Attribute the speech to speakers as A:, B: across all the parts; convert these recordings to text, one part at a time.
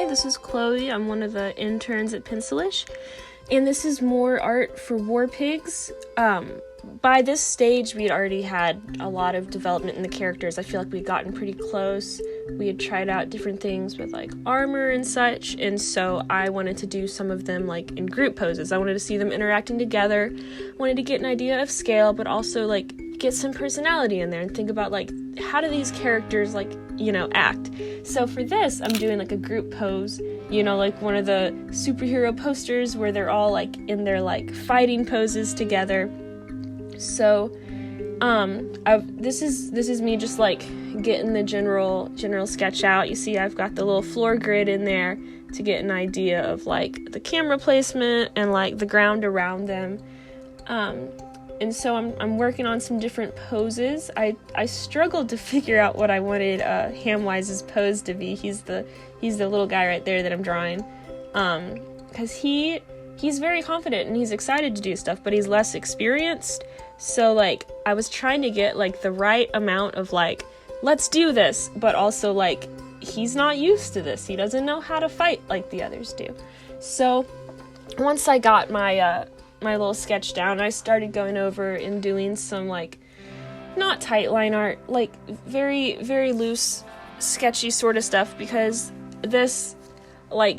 A: this is Chloe. I'm one of the interns at Pencilish, and this is more art for WarPigs. By this stage, we had already had a lot of development in the characters. I feel like we'd gotten pretty close. We had tried out different things with like armor and such, and so I wanted to do some of them like in group poses. I wanted to see them interacting together, wanted to get an idea of scale, but also like get some personality in there and think about like how do these characters like, you know, act. So for this, I'm doing like a group pose, you know, like one of the superhero posters where they're all like in their like fighting poses together. So this is me just like getting the general sketch out. You see I've got the little floor grid in there to get an idea of like the camera placement and like the ground around them. And so I'm working on some different poses. I struggled to figure out what I wanted Hamwise's pose to be. He's the little guy right there that I'm drawing. 'Cause he's very confident and he's excited to do stuff, but he's less experienced. So like I was trying to get like the right amount of like, let's do this, but also like he's not used to this. He doesn't know how to fight like the others do. So once I got my little sketch down, I started going over and doing some like not tight line art, like very, very loose, sketchy sort of stuff, because this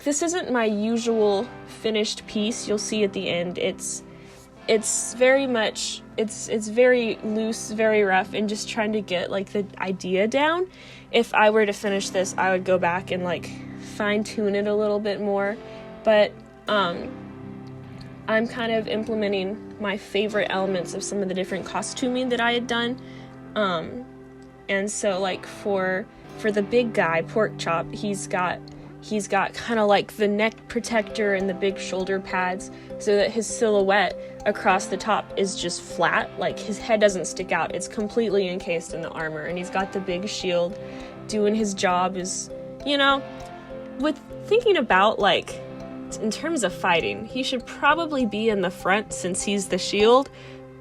A: isn't my usual finished piece. You'll see at the end it's very much it's very loose, very rough, and just trying to get like the idea down. If I were to finish this, I would go back and like fine tune it a little bit more, but I'm kind of implementing my favorite elements of some of the different costuming that I had done. And so like for the big guy, Pork Chop, he's got kind of like the neck protector and the big shoulder pads so that his silhouette across the top is just flat, like his head doesn't stick out. It's completely encased in the armor, and he's got the big shield doing his job. Is, you know, with thinking about like in terms of fighting, he should probably be in the front since he's the shield,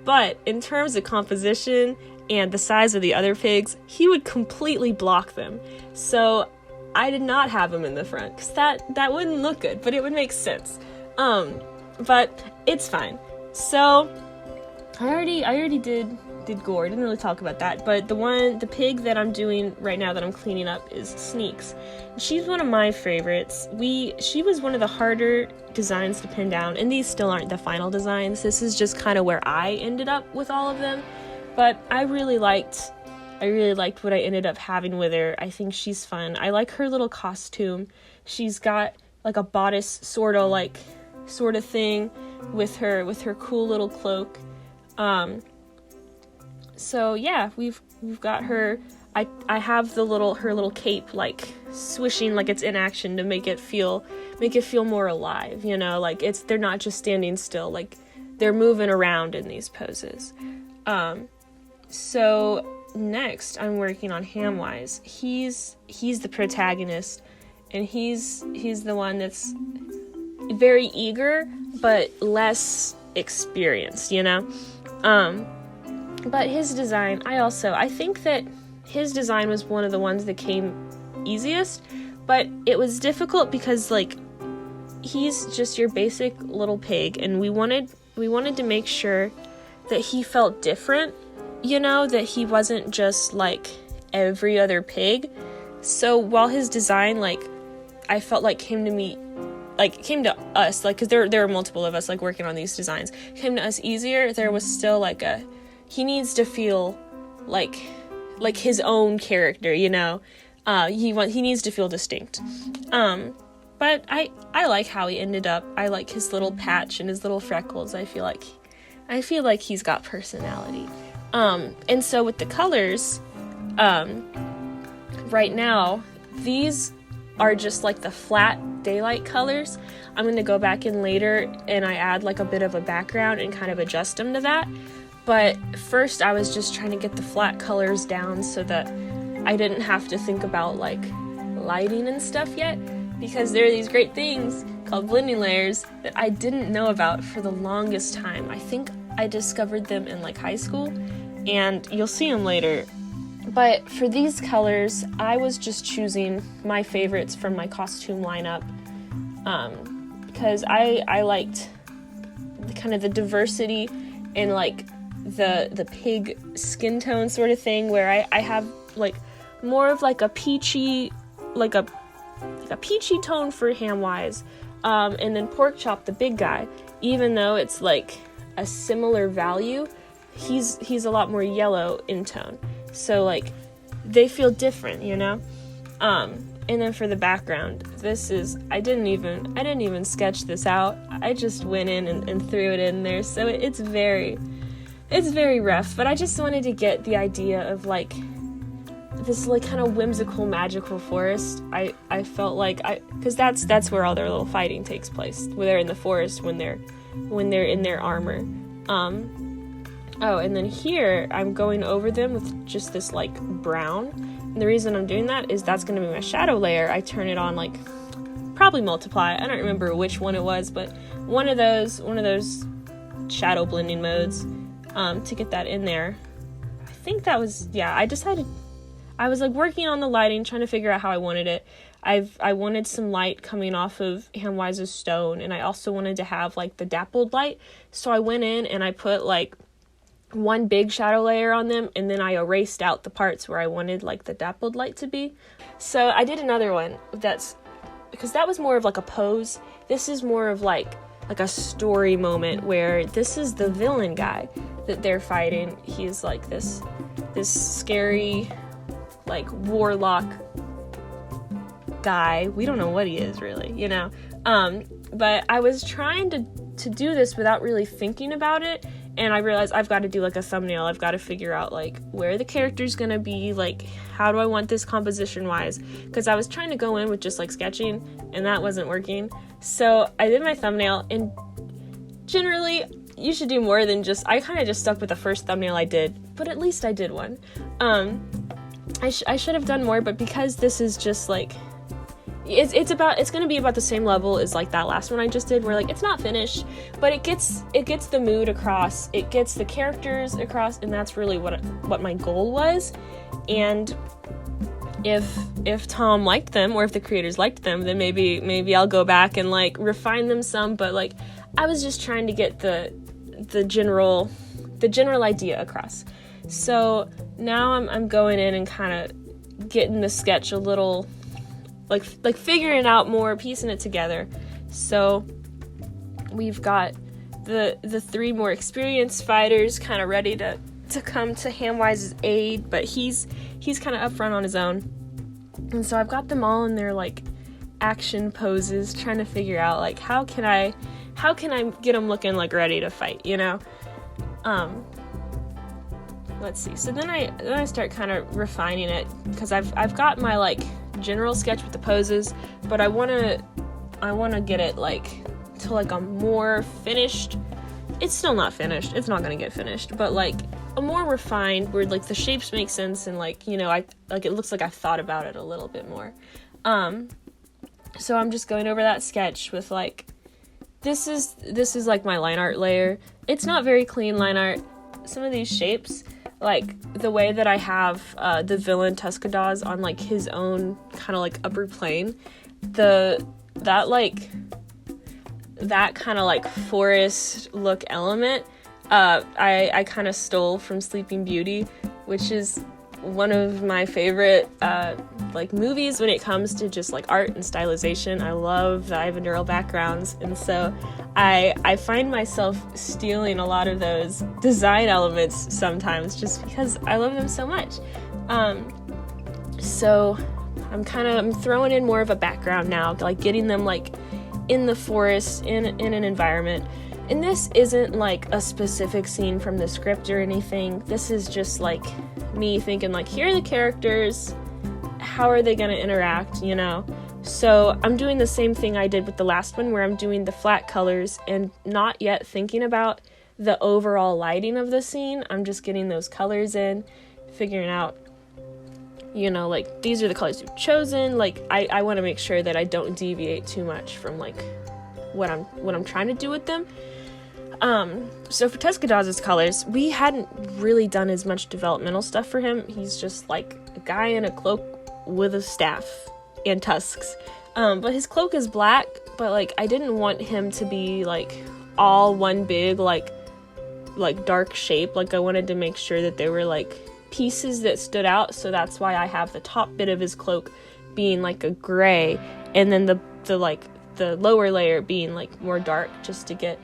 A: but in terms of composition and the size of the other pigs, he would completely block them. So I did not have him in the front because that wouldn't look good, but it would make sense. But it's fine. So I already did gore. I didn't really talk about that, but the pig that I'm doing right now that I'm cleaning up is Sneaks. She's one of my favorites. She was one of the harder designs to pin down, and these still aren't the final designs. This is just kind of where I ended up with all of them, but I really liked what I ended up having with her. I think she's fun. I like her little costume. She's got like a bodice sort of thing with her cool little cloak. So yeah, we've got her. I have her little cape like swishing like it's in action to make it feel more alive, you know, like they're not just standing still, like they're moving around in these poses. So next I'm working on Hamwise. He's the protagonist, and he's the one that's very eager but less experienced, you know. But his design, I think that his design was one of the ones that came easiest, but it was difficult because like he's just your basic little pig, and we wanted to make sure that he felt different, you know, that he wasn't just like every other pig. So while his design, like, I felt like came to us, like, because there were multiple of us like working on these designs, came to us easier, there was still like he needs to feel like his own character, you know. He needs to feel distinct. But I like how he ended up. I like his little patch and his little freckles. I feel like he's got personality. And so with the colors, right now, these are just like the flat daylight colors. I'm going to go back in later and I add like a bit of a background and kind of adjust them to that. But first I was just trying to get the flat colors down so that I didn't have to think about like lighting and stuff yet, because there are these great things called blending layers that I didn't know about for the longest time. I think I discovered them in like high school, and you'll see them later. But for these colors, I was just choosing my favorites from my costume lineup, because I liked kind of the diversity and like the pig skin tone sort of thing, where I have like more of like a peachy tone for Hamwise, and then Porkchop, the big guy, even though it's like a similar value, he's a lot more yellow in tone, so like they feel different, you know. And then for the background, this is, I didn't even sketch this out. I just went in and threw it in there, so it's very rough, but I just wanted to get the idea of like this like kind of whimsical, magical forest. I felt like because that's where all their little fighting takes place, where they're in the forest when they're in their armor. Oh, and then here I'm going over them with just this like brown. And the reason I'm doing that is that's going to be my shadow layer. I turn it on like probably multiply. I don't remember which one it was, but one of those shadow blending modes, to get that in there. I think that was, yeah, I was like working on the lighting, trying to figure out how I wanted it. I wanted some light coming off of Hamwise's stone, and I also wanted to have like the dappled light. So I went in and I put like one big shadow layer on them, and then I erased out the parts where I wanted like the dappled light to be. So I did another one because that was more of like a pose. This is more of like a story moment, where this is the villain guy that they're fighting. He's like this scary like warlock guy. We don't know what he is really, you know. But I was trying to do this without really thinking about it, and I realized I've got to do like a thumbnail. I've got to figure out like where the character's gonna be, like how do I want this composition wise, because I was trying to go in with just like sketching and that wasn't working. So I did my thumbnail, and generally you should do more than just, I kind of just stuck with the first thumbnail I did, but at least I did one. I should have done more, but because this is just like, it's going to be about the same level as like that last one I just did, where like it's not finished, but it gets the mood across, it gets the characters across, and that's really what my goal was. And if Tom liked them, or if the creators liked them, then maybe I'll go back and like refine them some, but like I was just trying to get the general idea across. So now I'm going in and kind of getting the sketch a little like figuring out more, piecing it together. So we've got the three more experienced fighters kind of ready to come to Hamwise's aid, but he's kind of up front on his own. And so I've got them all in their like action poses, trying to figure out like how can I get them looking like ready to fight, you know? Let's see. So then I start kind of refining it, because I've got my like general sketch with the poses, but I want to get it like to like a more finished, it's still not finished, it's not going to get finished, but like a more refined, where like the shapes make sense, and like, you know, I like it looks like I've thought about it a little bit more. So I'm just going over that sketch with like, this is like my line art layer. It's not very clean line art. Some of these shapes, like the way that I have the villain Tuscadaz on like his own kind of like upper plane, that kind of like forest look element, I kind of stole from Sleeping Beauty, which is one of my favorite like movies when it comes to just like art and stylization. I love the Ivan Dural backgrounds, and so I find myself stealing a lot of those design elements sometimes, just because I love them so much. So I'm throwing in more of a background now, like getting them like in the forest, in an environment. And this isn't like a specific scene from the script or anything. This is just like me thinking like, here are the characters, how are they going to interact, you know? So I'm doing the same thing I did with the last one, where I'm doing the flat colors and not yet thinking about the overall lighting of the scene. I'm just getting those colors in, figuring out, you know, like these are the colors you've chosen. Like I want to make sure that I don't deviate too much from like what I'm trying to do with them. So for Tuscadaw's colors, we hadn't really done as much developmental stuff for him. He's just like a guy in a cloak with a staff and tusks. But his cloak is black, but like I didn't want him to be like all one big like dark shape. Like I wanted to make sure that there were like pieces that stood out, so that's why I have the top bit of his cloak being like a gray, and then the lower layer being like more dark, just to get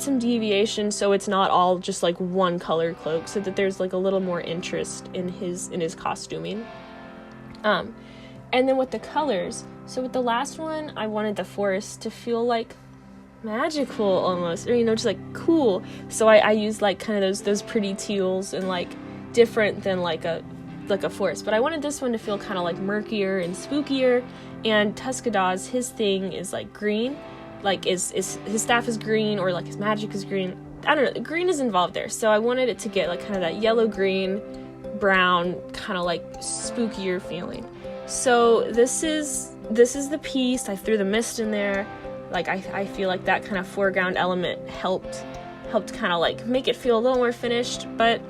A: some deviation, so it's not all just like one color cloak, so that there's like a little more interest in his costuming. And then with the colors, so with the last one, I wanted the forest to feel like magical almost, or just like cool. So I used like kind of those pretty teals and like different than like a forest. But I wanted this one to feel kind of like murkier and spookier. And Tuscadaw's, his thing is like green, like his staff is green, or like his magic is green. I don't know, green is involved there. So I wanted it to get like kind of that yellow, green, brown, kind of like spookier feeling. So this is the piece. I threw the mist in there. Like I feel like that kind of foreground element helped kind of like make it feel a little more finished. But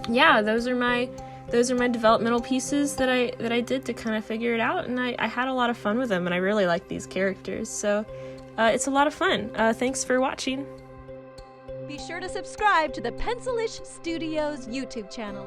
A: yeah, those are my developmental pieces that I did to kind of figure it out, and I had a lot of fun with them, and I really like these characters, so it's a lot of fun. Thanks for watching.
B: Be sure to subscribe to the Pencilish Studios YouTube channel.